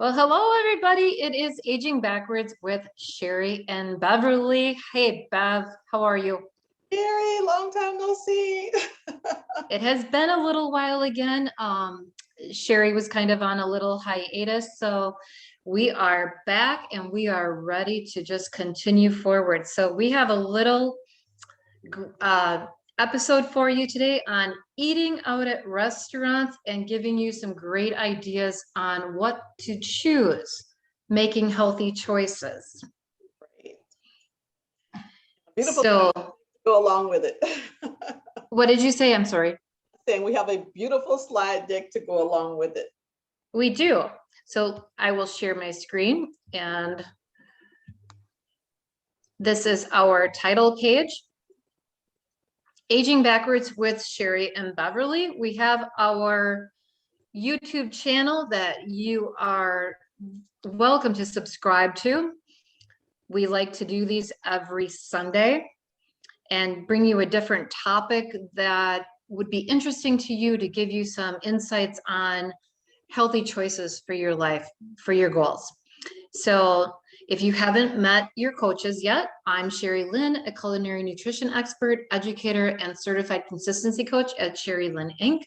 Well, hello, everybody. It is Aging Backwards with Cherie and Beverly. Hey, Bev, how are you? Cherie, long time no see. It has been a little while again. Cherie was kind of on a little hiatus, so we are back and we are ready to just continue forward. So we have a little uh, episode for you today on eating out at restaurants and giving you some great ideas on what to choose, making healthy choices. Great. Beautiful So, to go along with it. what did you say? I'm sorry. Saying we have a beautiful slide deck to go along with it. We do. So I will share my screen, and this is our title page. Aging Backwards with Cherie and Beverly. We have our YouTube channel that you are welcome to subscribe to. We like to do these every Sunday and bring you a different topic that would be interesting to you, to give you some insights on healthy choices for your life, for your goals. So if you haven't met your coaches yet, I'm Cherie Lynn, a culinary nutrition expert, educator, and certified consistency coach at Cherie Lynn Inc.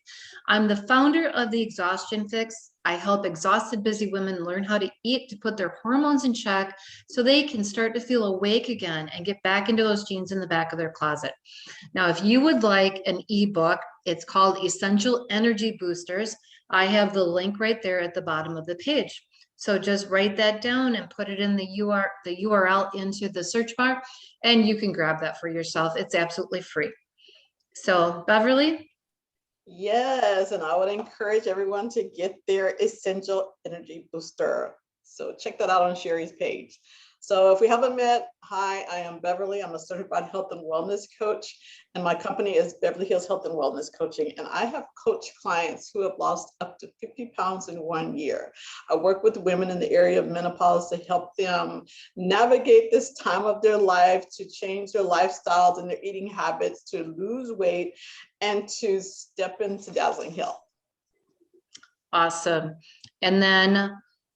I'm the founder of the Exhaustion Fix. I help exhausted, busy women learn how to eat to put their hormones in check so they can start to feel awake again and get back into those jeans in the back of their closet. Now, if you would like an ebook, it's called Essential Energy Boosters. I have the link right there at the bottom of the page. So just write that down and put it in the URL into the search bar, and you can grab that for yourself. It's absolutely free. So, Beverly? Yes, and I would encourage everyone to get their Essential Energy Booster. So check that out on Cherie's page. So if we haven't met, hi, I am Beverly. I'm a certified health and wellness coach, and my company is Beverly Hills Health and Wellness Coaching. And I have coached clients who have lost up to 50 pounds in 1 year. I work with women in the area of menopause to help them navigate this time of their life, to change their lifestyles and their eating habits, to lose weight, and to step into dazzling health. Awesome. And then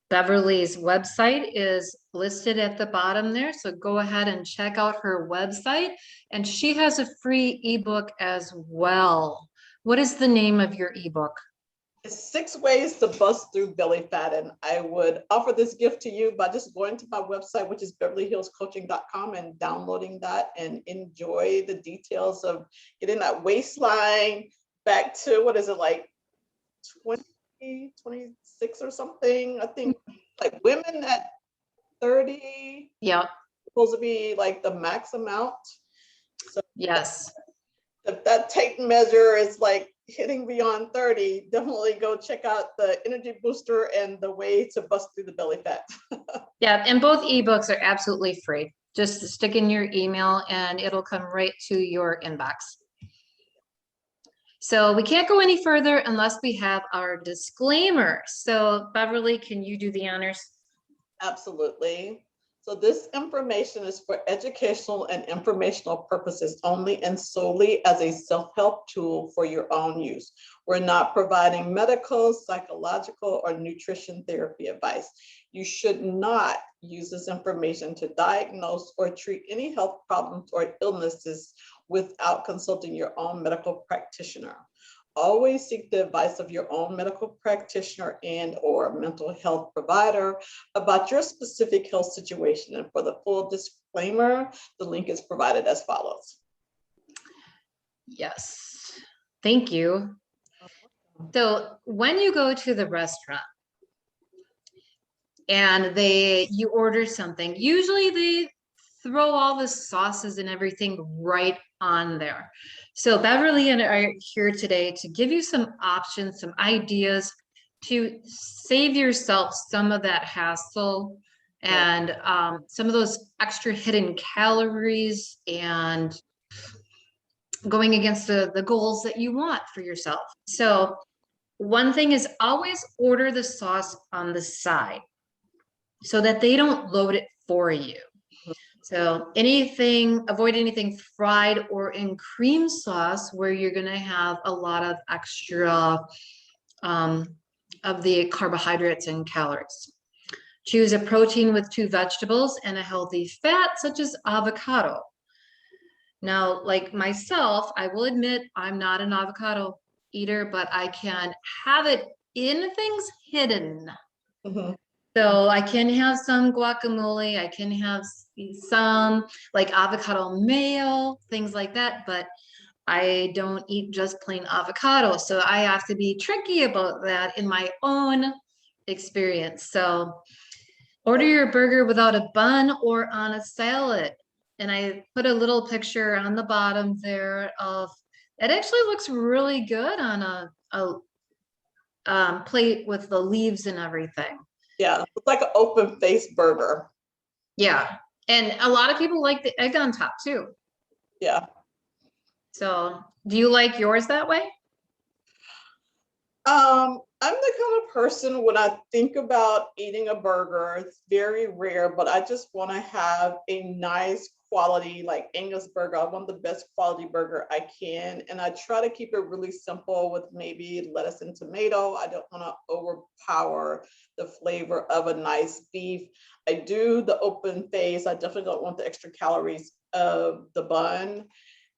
Beverly's website is listed at the bottom there. So go ahead and check out her website. And she has a free ebook as well. What is the name of your ebook? It's 6 ways to bust through belly fat. And I would offer this gift to you by just going to my website, which is beverlyhillscoaching.com, and downloading that and enjoy the details of getting that waistline back to, what is it, like 20, 26 or something? I think like women at 30, Yeah. supposed to be like the max amount. So yes. if that tape measure is like hitting beyond 30, definitely go check out the energy booster and the way to bust through the belly fat. Yeah, and both ebooks are absolutely free. Just stick in your email and it'll come right to your inbox. So we can't go any further unless we have our disclaimer. So Beverly, can you do the honors? Absolutely. So this information is for educational and informational purposes only, and solely as a self-help tool for your own use. We're not providing medical, psychological, or nutrition therapy advice. You should not use this information to diagnose or treat any health problems or illnesses without consulting your own medical practitioner. Always seek the advice of your own medical practitioner and or mental health provider about your specific health situation. And for the full disclaimer, the link is provided as follows. Yes, thank you. So when you go to the restaurant and you order something, usually they throw all the sauces and everything right on there. So Beverly and I are here today to give you some options, some ideas to save yourself some of that hassle and some of those extra hidden calories and going against the goals that you want for yourself. So one thing is always order the sauce on the side so that they don't load it for you. So avoid anything fried or in cream sauce where you're going to have a lot of extra of the carbohydrates and calories. Choose a protein with 2 vegetables and a healthy fat, such as avocado. Now, like myself, I will admit I'm not an avocado eater, but I can have it in things hidden. Mhm. So I can have some guacamole, I can have some like avocado mayo, things like that, but I don't eat just plain avocado. So I have to be tricky about that in my own experience. So order your burger without a bun or on a salad. And I put a little picture on the bottom there of, it actually looks really good on a plate with the leaves and everything. Yeah, it's like an open face burger. Yeah. And a lot of people like the egg on top too. Yeah. So do you like yours that way? I'm the kind of person when I think about eating a burger, it's very rare, but I just want to have a nice quality, like Angus burger. I want the best quality burger I can. And I try to keep it really simple with maybe lettuce and tomato. I don't want to overpower the flavor of a nice beef. I do the open face. I definitely don't want the extra calories of the bun.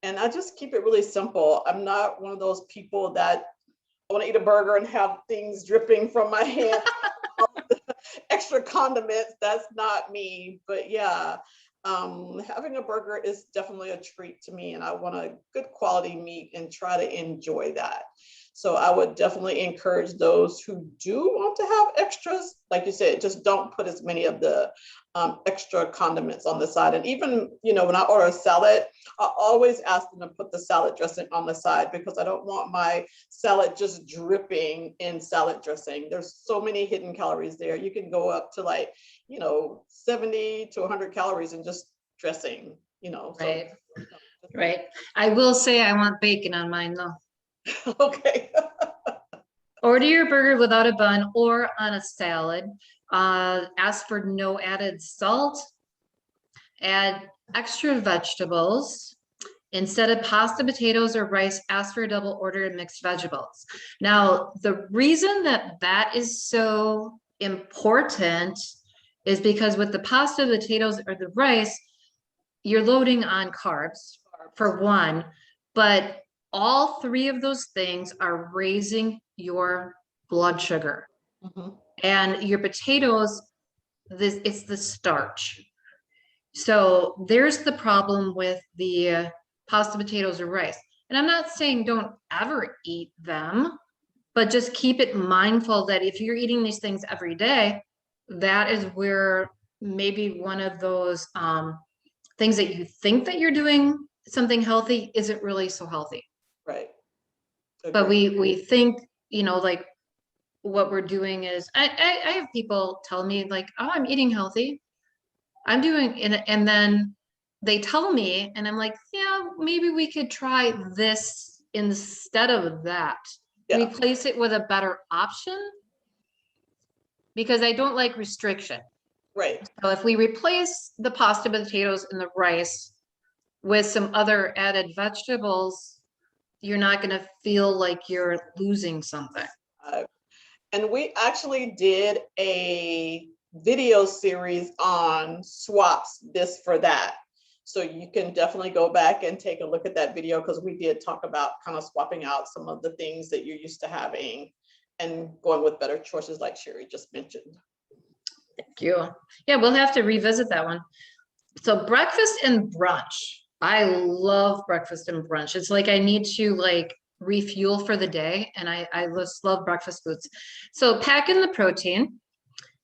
And I just keep it really simple. I'm not one of those people that I want to eat a burger and have things dripping from my hand, extra condiments. That's not me. But yeah, having a burger is definitely a treat to me, and I want a good quality meat and try to enjoy that. So I would definitely encourage those who do want to have extras, like you said, just don't put as many of the extra condiments on the side. And even, when I order a salad, I always ask them to put the salad dressing on the side because I don't want my salad just dripping in salad dressing. There's so many hidden calories there. You can go up to 70 to 100 calories in just dressing, Right. So, Right. I will say I want bacon on mine though. okay. Order your burger without a bun or on a salad. Ask for no added salt. Add extra vegetables. Instead of pasta, potatoes, or rice, ask for a double order of mixed vegetables. Now, the reason that that is so important is because with the pasta, potatoes, or the rice, you're loading on carbs for one, but all 3 of those things are raising your blood sugar. Mhm. And your potatoes, it's the starch. So there's the problem with the pasta, potatoes, or rice. And I'm not saying don't ever eat them, but just keep it mindful that if you're eating these things every day, that is where maybe one of those things that you think that you're doing something healthy isn't really so healthy. Right. But Agreed. we think, like what we're doing is I have people tell me like, oh, I'm eating healthy. I'm doing and then they tell me and I'm like, yeah, maybe we could try this instead of that. Yeah. Replace it with a better option because I don't like restriction. Right. So if we replace the pasta, potatoes, and the rice with some other added vegetables, you're not going to feel like you're losing something. And we actually did a video series on swaps, this for that. So you can definitely go back and take a look at that video because we did talk about kind of swapping out some of the things that you're used to having and going with better choices like Cherie just mentioned. Thank you. Yeah, we'll have to revisit that one. So breakfast and brunch. I love breakfast and brunch. It's like I need to refuel for the day, and I just love breakfast foods. So pack in the protein,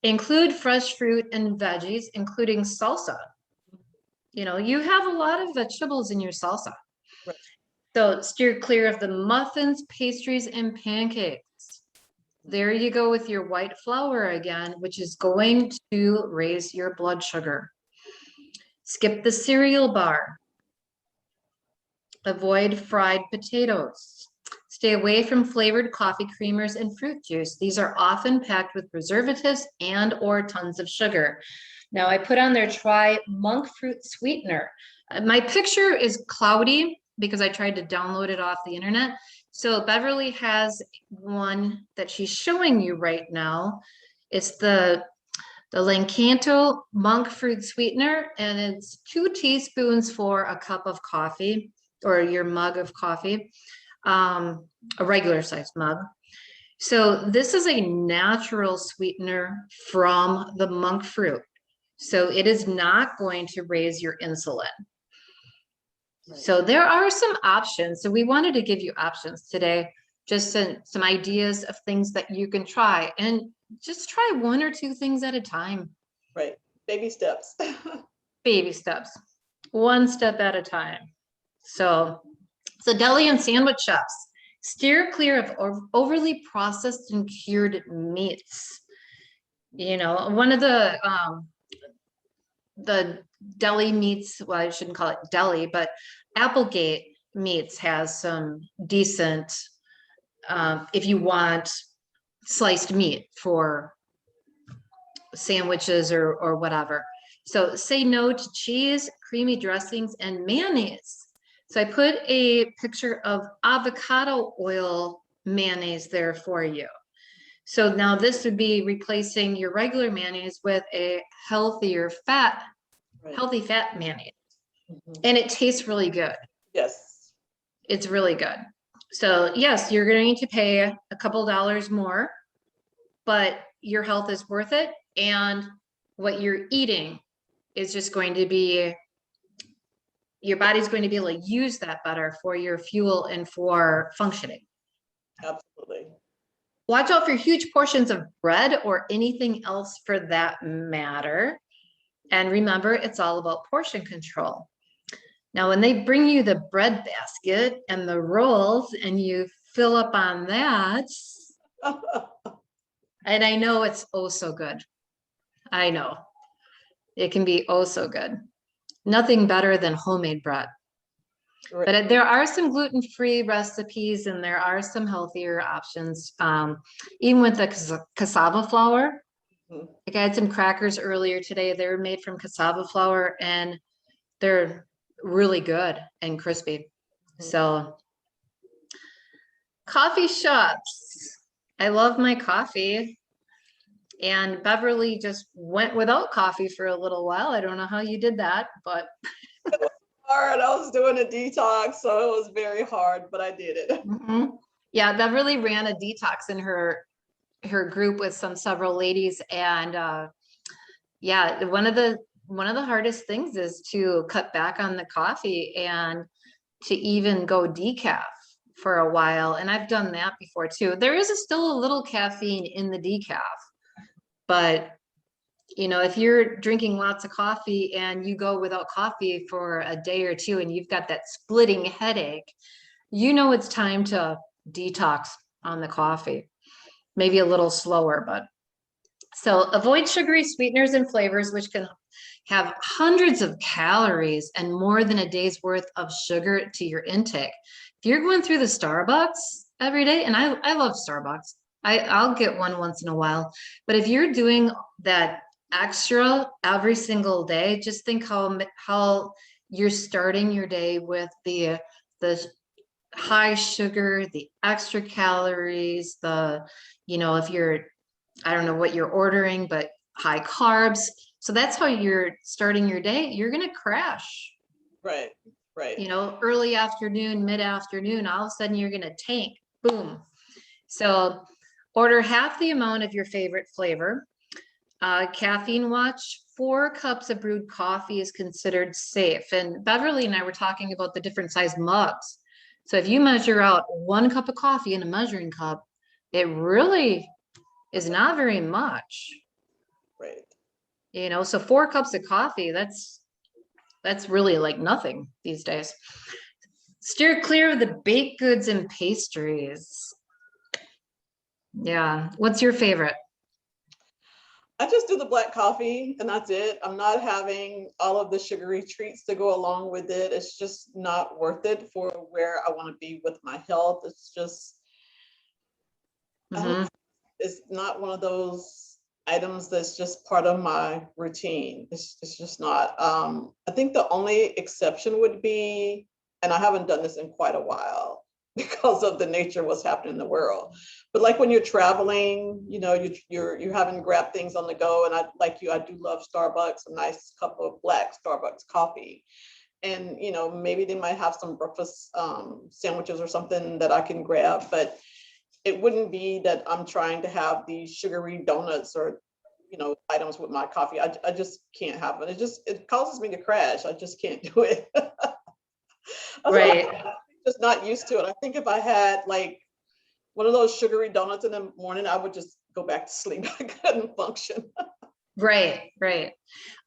include fresh fruit and veggies, including salsa. You have a lot of vegetables in your salsa. Right. So steer clear of the muffins, pastries, and pancakes. There you go with your white flour again, which is going to raise your blood sugar. Skip the cereal bar. Avoid fried potatoes. Stay away from flavored coffee creamers and fruit juice. These are often packed with preservatives and or tons of sugar. Now I put on there, try monk fruit sweetener. My picture is cloudy because I tried to download it off the internet. So Beverly has one that she's showing you right now. It's the the Lancanto monk fruit sweetener, and it's 2 teaspoons for a cup of coffee or your mug of coffee, a regular size mug. So this is a natural sweetener from the monk fruit. So it is not going to raise your insulin. So there are some options. So we wanted to give you options today, just some ideas of things that you can try, and just try 1 or 2 things at a time. Right. Baby steps. Baby steps, 1 step at a time. So deli and sandwich shops, steer clear of overly processed and cured meats. You know, one of the deli meats, well, I shouldn't call it deli, but Applegate Meats has some decent, if you want sliced meat for sandwiches or whatever. So say no to cheese, creamy dressings, and mayonnaise. So I put a picture of avocado oil mayonnaise there for you. So now this would be replacing your regular mayonnaise with a healthier fat, healthy fat mayonnaise. And it tastes really good. Yes. It's really good. So yes, you're going to pay a couple dollars more, but your health is worth it. And what you're eating is just going to be, your body's going to be able to use that better for your fuel and for functioning. Absolutely. Watch out for huge portions of bread or anything else for that matter. And remember, it's all about portion control. Now, when they bring you the bread basket and the rolls and you fill up on that, and I know it's oh so good. I know it can be oh so good. Nothing better than homemade bread. Right. But there are some gluten-free recipes and there are some healthier options. Even with the cassava flour. Like I had some crackers earlier today. They were made from cassava flour and they're really good and crispy. So coffee shops. I love my coffee. And Beverly just went without coffee for a little while. I don't know how you did that, but hard. I was doing a detox, so it was very hard, but I did it. Yeah, Beverly ran a detox in her group with several ladies, and yeah, one of the hardest things is to cut back on the coffee and to even go decaf for a while. And I've done that before too. There is still a little caffeine in the decaf, but you know, if you're drinking lots of coffee and you go without coffee for a day or two and you've got that splitting headache, you know it's time to detox on the coffee. Maybe a little slower, but so avoid sugary sweeteners and flavors, which can have hundreds of calories and more than a day's worth of sugar to your intake. If you're going through the Starbucks every day, and I love Starbucks, I'll get one once in a while, but if you're doing that extra every single day, just think how you're starting your day with the high sugar, the extra calories, you know, if you're, I don't know what you're ordering, but high carbs. So that's how you're starting your day. You're going to crash. Right. You know, early afternoon, mid-afternoon, all of a sudden you're going to tank. Boom. So order half the amount of your favorite flavor. Caffeine watch, 4 cups of brewed coffee is considered safe. And Beverly and I were talking about the different size mugs. So if you measure out 1 cup of coffee in a measuring cup, it really is not very much. Right. You know, so 4 cups of coffee, that's really like nothing these days. Steer clear of the baked goods and pastries. Yeah. What's your favorite? I just do the black coffee and that's it. I'm not having all of the sugary treats to go along with it. It's just not worth it for where I want to be with my health. It's just, it's not one of those items that's just part of my routine. It's just not. I think the only exception would be, and I haven't done this in quite a while, because of the nature of what's happening in the world. But like when you're traveling, you know, you're having to grab things on the go. And I, like you, I do love Starbucks, a nice cup of black Starbucks coffee. And, you know, maybe they might have some breakfast sandwiches or something that I can grab, but it wouldn't be that I'm trying to have these sugary donuts or, you know, items with my coffee. I just can't have it. It causes me to crash. I just can't do it. Right. I'm just not used to it. I think if I had like one of those sugary donuts in the morning, I would just go back to sleep. I couldn't function. Right, right.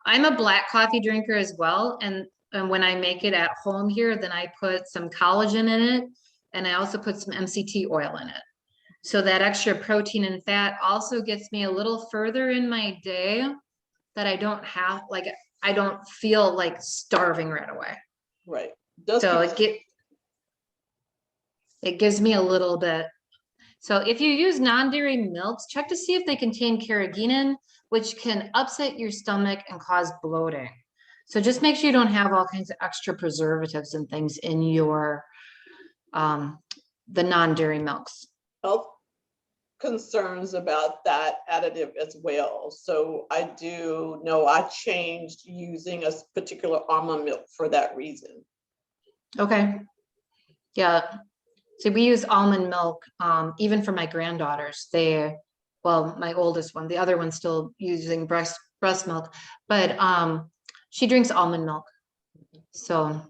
I'm a black coffee drinker as well. And when I make it at home here, then I put some collagen in it. And I also put some MCT oil in it. So that extra protein and fat also gets me a little further in my day that I don't have, like, I don't feel like starving right away. Right. So it gives me a little bit. So if you use non-dairy milks, check to see if they contain carrageenan, which can upset your stomach and cause bloating. So just make sure you don't have all kinds of extra preservatives and things in your the non-dairy milks. health concerns about that additive as well. So I do know I changed using a particular almond milk for that reason. Okay. Yeah. So we use almond milk, even for my granddaughters. Well, my oldest one, the other one's still using breast milk, but she drinks almond milk. So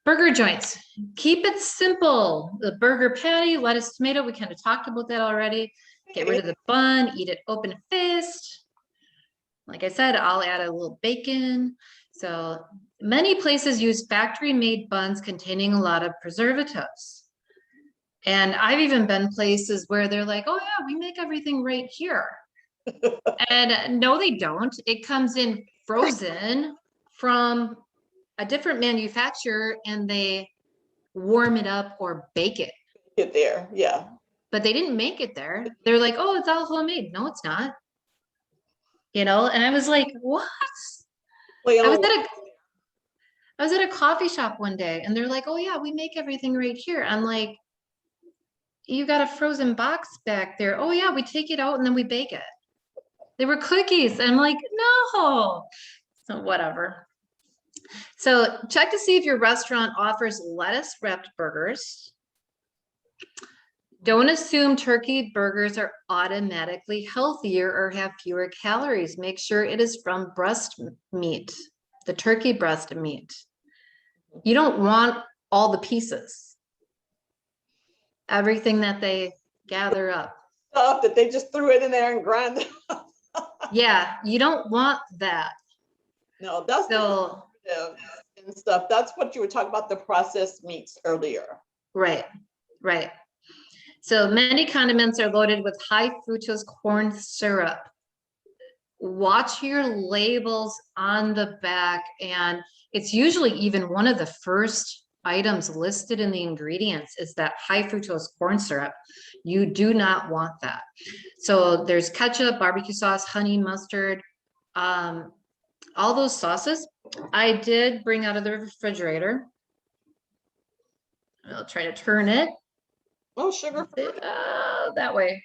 burger joints, keep it simple. The burger patty, lettuce, tomato, we kind of talked about that already. Get rid of the bun, eat it open faced. Like I said, I'll add a little bacon. So many places use factory made buns containing a lot of preservatives. And I've even been places where they're like, oh yeah, we make everything right here. And no, they don't. It comes in frozen from a different manufacturer and they warm it up or bake it. Get there, yeah. But they didn't make it there. They're like, oh, it's all homemade. No, it's not. You know, and I was like, what? I was at a coffee shop one day and they're like, oh yeah, we make everything right here. I'm like, you got a frozen box back there. Oh yeah, we take it out and then we bake it. They were cookies. I'm like, no. So whatever. So check to see if your restaurant offers lettuce wrapped burgers. Don't assume turkey burgers are automatically healthier or have fewer calories. Make sure it is from breast meat, the turkey breast meat. You don't want all the pieces, everything that they gather up. Stuff that they just threw it in there and grind it up. Yeah, you don't want that. No, that's so and stuff. That's what you were talking about, the processed meats earlier. Right, right. So many condiments are loaded with high fructose corn syrup. Watch your labels on the back, and it's usually even one of the first items listed in the ingredients is that high fructose corn syrup. You do not want that. So there's ketchup, barbecue sauce, honey, mustard, all those sauces. I did bring out of the refrigerator. I'll try to turn it. Oh, sugar. That way.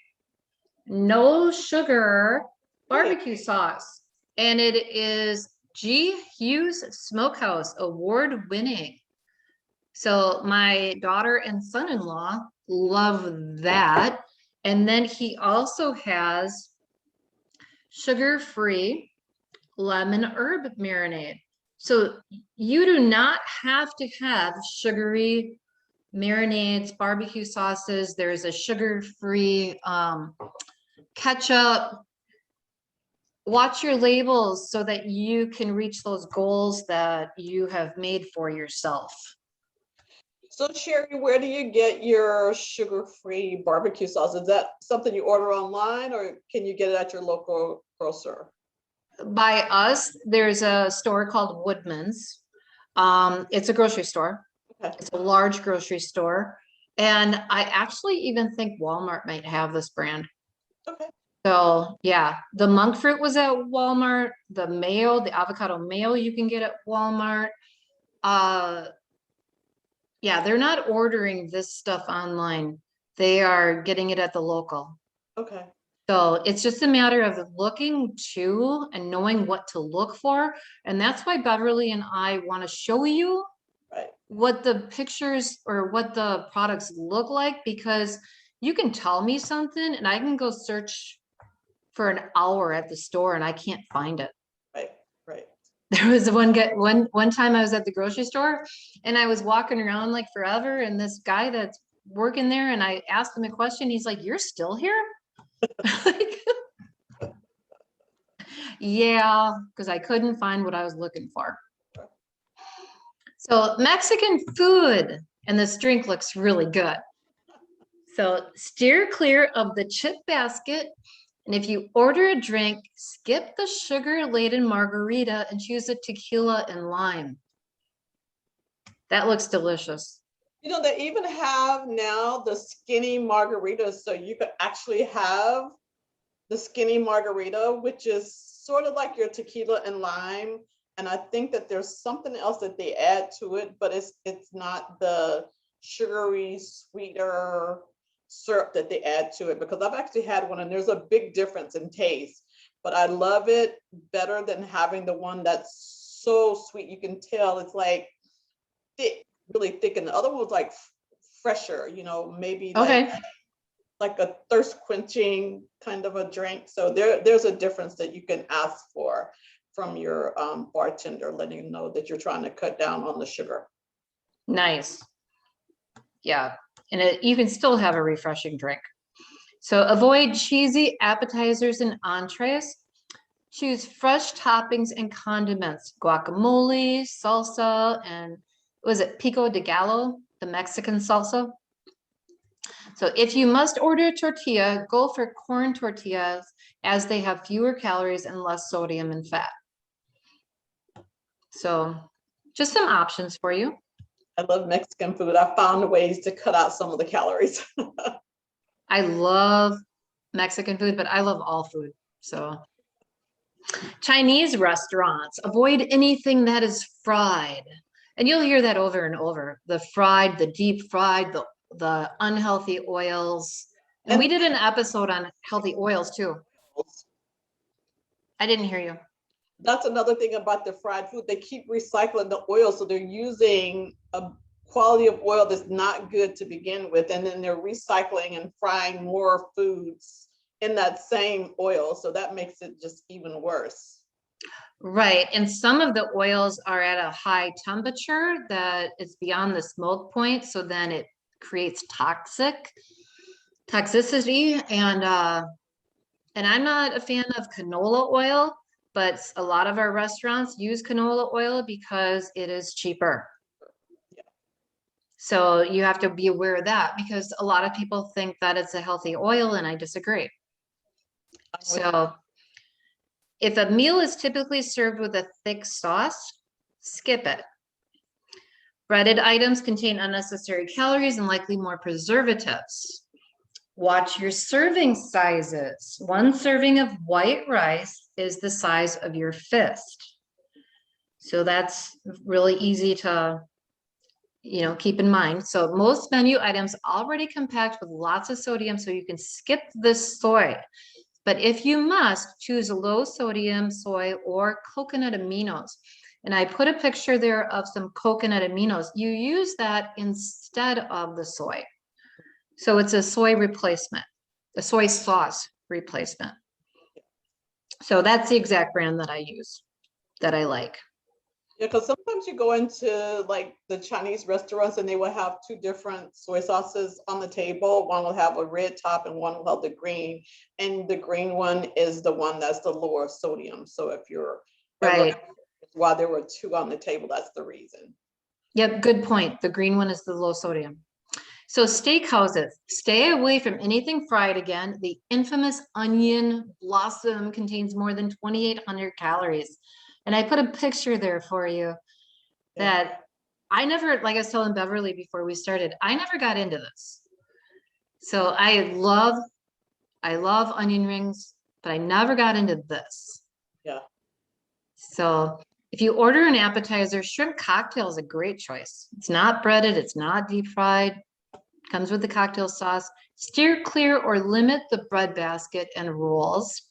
No sugar barbecue sauce. And it is G. Hughes Smokehouse, award winning. So my daughter and son-in-law love that. And then he also has sugar-free lemon herb marinade. So you do not have to have sugary marinades, barbecue sauces. There's a sugar-free ketchup. Watch your labels so that you can reach those goals that you have made for yourself. So Cherie, where do you get your sugar-free barbecue sauce? Is that something you order online or can you get it at your local grocer? By us, there's a store called Woodman's. It's a grocery store. Okay. It's a large grocery store. And I actually even think Walmart might have this brand. Okay. So yeah, the monk fruit was at Walmart. The mayo, the avocado mayo you can get at Walmart. Yeah, they're not ordering this stuff online. They are getting it at the local. Okay. So it's just a matter of looking to and knowing what to look for. And that's why Beverly and I want to show you Right. what the pictures or what the products look like, because you can tell me something and I can go search for an hour at the store and I can't find it. Right. Right. There was one time I was at the grocery store and I was walking around like forever, and this guy that's working there, and I asked him a question. He's like, "You're still here?" Like, yeah, because I couldn't find what I was looking for. So Mexican food, and this drink looks really good. So steer clear of the chip basket. And if you order a drink, skip the sugar-laden margarita and choose a tequila and lime. That looks delicious. You know, they even have now the skinny margaritas, so you could actually have the skinny margarita, which is sort of like your tequila and lime. And I think that there's something else that they add to it, but it's not the sugary, sweeter syrup that they add to it, because I've actually had one and there's a big difference in taste. But I love it better than having the one that's so sweet. You can tell it's like thick, really thick, and the other one's like fresher, you know, maybe Okay. like a thirst quenching kind of a drink. So there's a difference that you can ask for from your bartender, letting you know that you're trying to cut down on the sugar. Nice. Yeah. And you can still have a refreshing drink. So avoid cheesy appetizers and entrees. Choose fresh toppings and condiments, guacamole, salsa, and was it pico de gallo, the Mexican salsa? So if you must order a tortilla, go for corn tortillas, as they have fewer calories and less sodium and fat. So just some options for you. I love Mexican food. I found ways to cut out some of the calories. I love Mexican food, but I love all food. So Chinese restaurants, avoid anything that is fried. And you'll hear that over and over. The fried, the deep fried, the unhealthy oils. And we did an episode on healthy oils too. I didn't hear you. That's another thing about the fried food. They keep recycling the oil. So they're using a quality of oil that's not good to begin with. And then they're recycling and frying more foods in that same oil. So that makes it just even worse. Right. And some of the oils are at a high temperature that is beyond the smoke point. So then it creates toxicity. And I'm not a fan of canola oil, but a lot of our restaurants use canola oil because it is cheaper. Yeah. So you have to be aware of that, because a lot of people think that it's a healthy oil, and I disagree. So if a meal is typically served with a thick sauce, skip it. Breaded items contain unnecessary calories and likely more preservatives. Watch your serving sizes. One serving of white rice is the size of your fist. So that's really easy to, keep in mind. So most menu items already compact with lots of sodium, so you can skip this soy. But if you must, choose low sodium soy or coconut aminos. And I put a picture there of some coconut aminos. You use that instead of the soy. So it's a soy replacement, a soy sauce replacement. So that's the exact brand that I use, that I like. Yeah, because sometimes you go into like the Chinese restaurants and they will have two different soy sauces on the table. One will have a red top and one will have the green. And the green one is the one that's the lower sodium. So if you're right, while there were two on the table, that's the reason. Yep, good point. The green one is the low sodium. So steakhouses, stay away from anything fried again. The infamous onion blossom contains more than 2,800 calories. And I put a picture there for you that I never, like I was telling Beverly before we started, I never got into this. So I love onion rings, but I never got into this. Yeah. So If you order an appetizer, shrimp cocktail is a great choice. It's not breaded, it's not deep fried, comes with the cocktail sauce. Steer clear or limit the bread basket and rolls.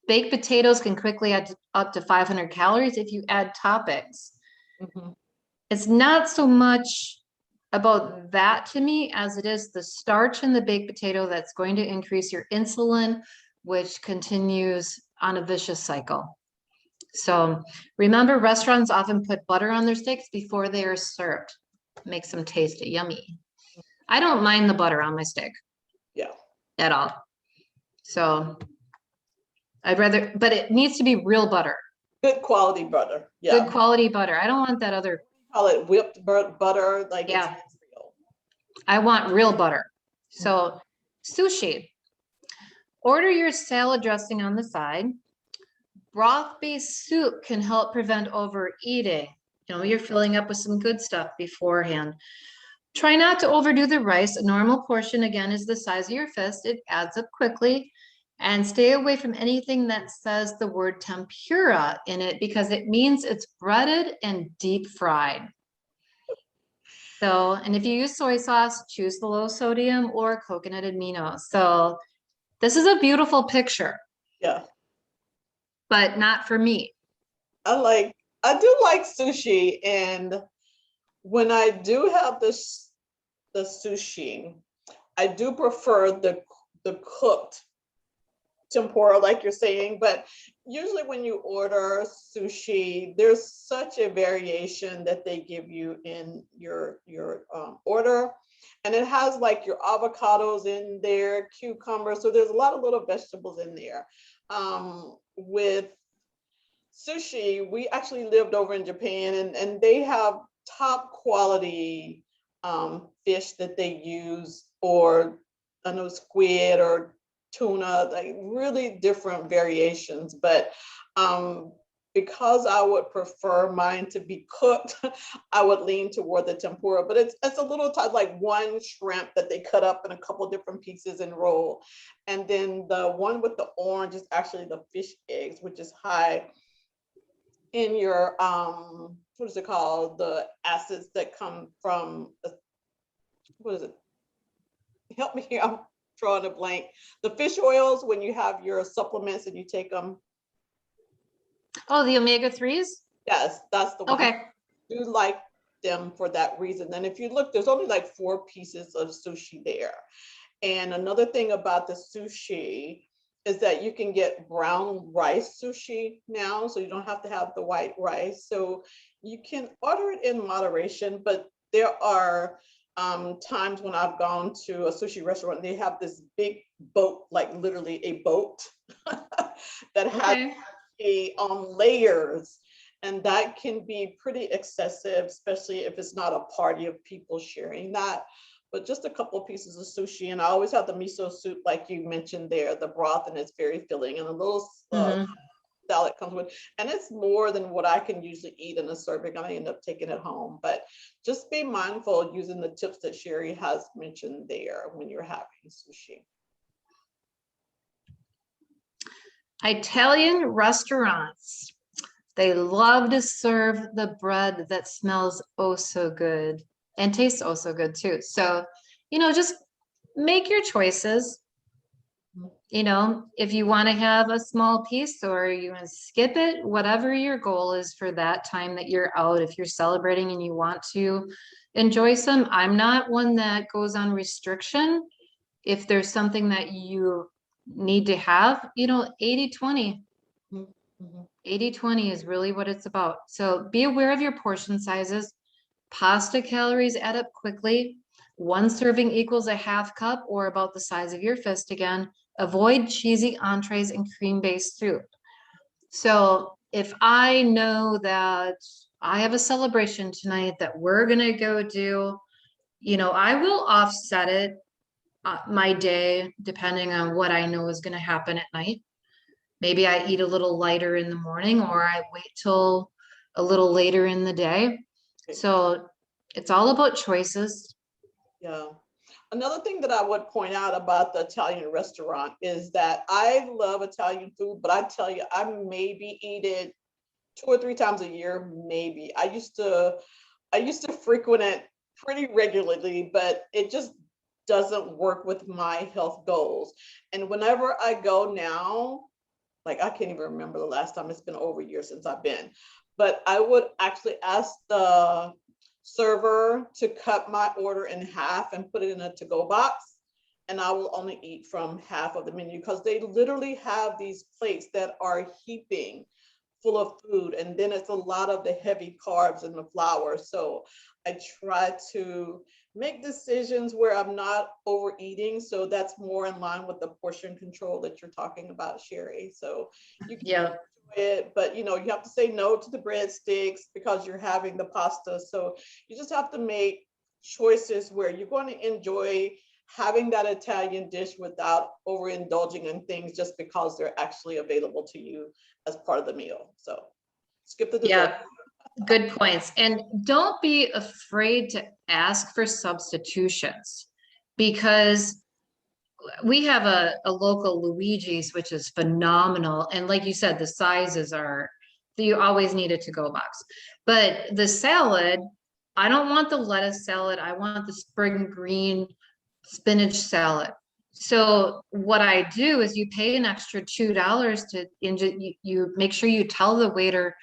Baked potatoes can quickly add up to 500 calories if you add toppings. Mhm. It's not so much about that to me as it is the starch in the baked potato that's going to increase your insulin, which continues on a vicious cycle. So remember, restaurants often put butter on their steaks before they are served. Makes them taste yummy. I don't mind the butter on my steak Yeah, at all. So I'd rather, but it needs to be real butter, good quality butter. good Yeah, quality butter. I don't want that other, call it whipped butter, like it's yeah, real. I want real butter. So sushi, order your salad dressing on the side. Broth-based soup can help prevent overeating. You know, you're filling up with some good stuff beforehand. Try not to overdo the rice. A normal portion, again, is the size of your fist. It adds up quickly. And stay away from anything that says the word tempura in it because it means it's breaded and deep fried. So, and if you use soy sauce, choose the low sodium or coconut amino. So this is a beautiful picture, Yeah, but not for me. I do like sushi, and when I do have the sushi, I do prefer the cooked tempura, like you're saying, but usually when you order sushi, there's such a variation that they give you in your order, and it has like your avocados in there, cucumbers, so there's a lot of little vegetables in there. With sushi, we actually lived over in Japan, and they have top quality fish that they use, or I know squid or tuna, like really different variations. But um, because I would prefer mine to be cooked, I would lean toward the tempura. But it's a little tight, like one shrimp that they cut up in a couple different pieces and roll. And then the one with the orange is actually the fish eggs, which is high in your what is it called, the acids that come from what is it, help me here, I'm drawing a blank, the fish oils when you have your supplements and you take them. Oh, the omega-3s? Yes, that's the one. Okay. I do like them for that reason. And if you look, there's only like 4 pieces of sushi there. And another thing about the sushi is that you can get brown rice sushi now, so you don't have to have the white rice. So you can order it in moderation, but there are times when I've gone to a sushi restaurant, they have this big boat, like literally a boat that has Okay. layers, and that can be pretty excessive, especially if it's not a party of people sharing that. But just a couple of pieces of sushi, and I always have the miso soup, like you mentioned there, the broth, and it's very filling, and a little salad comes with, and it's more than what I can usually eat in a serving. I end up taking it home, but just be mindful using the tips that Cherie has mentioned there when you're having sushi. Italian restaurants, they love to serve the bread that smells oh so good and tastes oh so good too. So, you know, just make your choices. You know, if you want to have a small piece or you want to skip it, whatever your goal is for that time that you're out, if you're celebrating and you want to enjoy some, I'm not one that goes on restriction. If there's something that you need to have, you know, 80-20. Mhm. 80-20 is really what it's about. So be aware of your portion sizes. Pasta calories add up quickly. One serving equals a half cup or about the size of your fist again. Avoid cheesy entrees and cream-based soup. So if I know that I have a celebration tonight that we're gonna go do, you know, I will offset it my day depending on what I know is gonna happen at night. Maybe I eat a little lighter in the morning or I wait till a little later in the day. So it's all about choices. Yeah. Another thing that I would point out about the Italian restaurant is that I love Italian food, but I tell you, I maybe eat it 2 or 3 times a year, maybe. I used to frequent it pretty regularly, but it just doesn't work with my health goals. And whenever I go now, like I can't even remember the last time. It's been over a year since I've been, but I would actually ask the server to cut my order in half and put it in a to-go box. And I will only eat from half of the menu because they literally have these plates that are heaping full of food. And then it's a lot of the heavy carbs and the flour. So I try to make decisions where I'm not overeating. So that's more in line with the portion control that you're talking about, Cherie. So you can Yeah. enjoy it, but you have to say no to the breadsticks because you're having the pasta. So you just have to make choices where you're going to enjoy having that Italian dish without overindulging in things just because they're actually available to you as part of the meal. So skip the dessert. Yeah, good points. And don't be afraid to ask for substitutions, because we have a local Luigi's, which is phenomenal. And like you said, the sizes are, you always need a to-go box. But the salad, I don't want the lettuce salad. I want the spring green spinach salad. So what I do is you pay an extra $2 to, you make sure you tell the waiter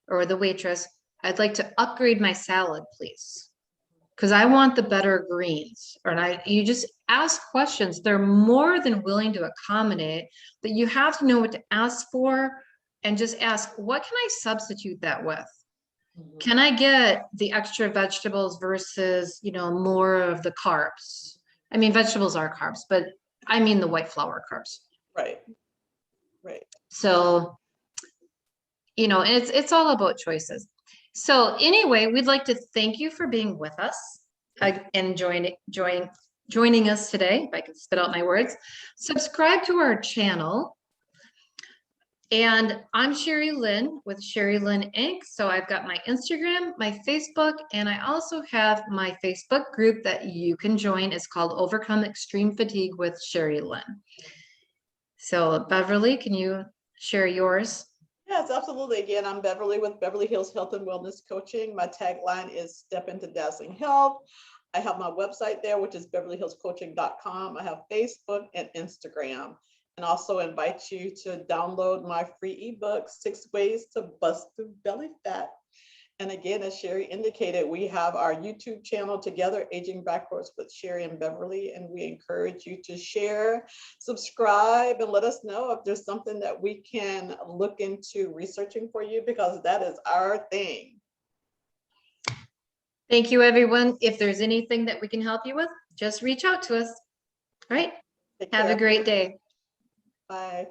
or the waitress, I'd like to upgrade my salad, please, because I want the better greens. You just ask questions. They're more than willing to accommodate, but you have to know what to ask for and just ask, what can I substitute that with? Can I get the extra vegetables versus, more of the carbs? I mean, vegetables are carbs, but I mean the white flour carbs. Right. So, it's all about choices. So anyway, we'd like to thank you for being with us and joining us today, if I can spit out my words. Subscribe to our channel. And I'm Cherie Lynn with Cherie Lynn Inc. So I've got my Instagram, my Facebook, and I also have my Facebook group that you can join. It's called Overcome Extreme Fatigue with Cherie Lynn. So Beverly, can you share yours? Yes, absolutely. Again, I'm Beverly with Beverly Hills Health and Wellness Coaching. My tagline is Step into Dazzling Health. I have my website there, which is beverlyhillscoaching.com. I have Facebook and Instagram. And also invite you to download my free ebook, 6 Ways to Bust Through Belly Fat. And again, as Cherie indicated, we have our YouTube channel together, Aging Backwards with Cherie and Beverly. And we encourage you to share, subscribe, and let us know if there's something that we can look into researching for you, because that is our thing. Thank you, everyone. If there's anything that we can help you with, just reach out to us. All right. Have a great day. Bye.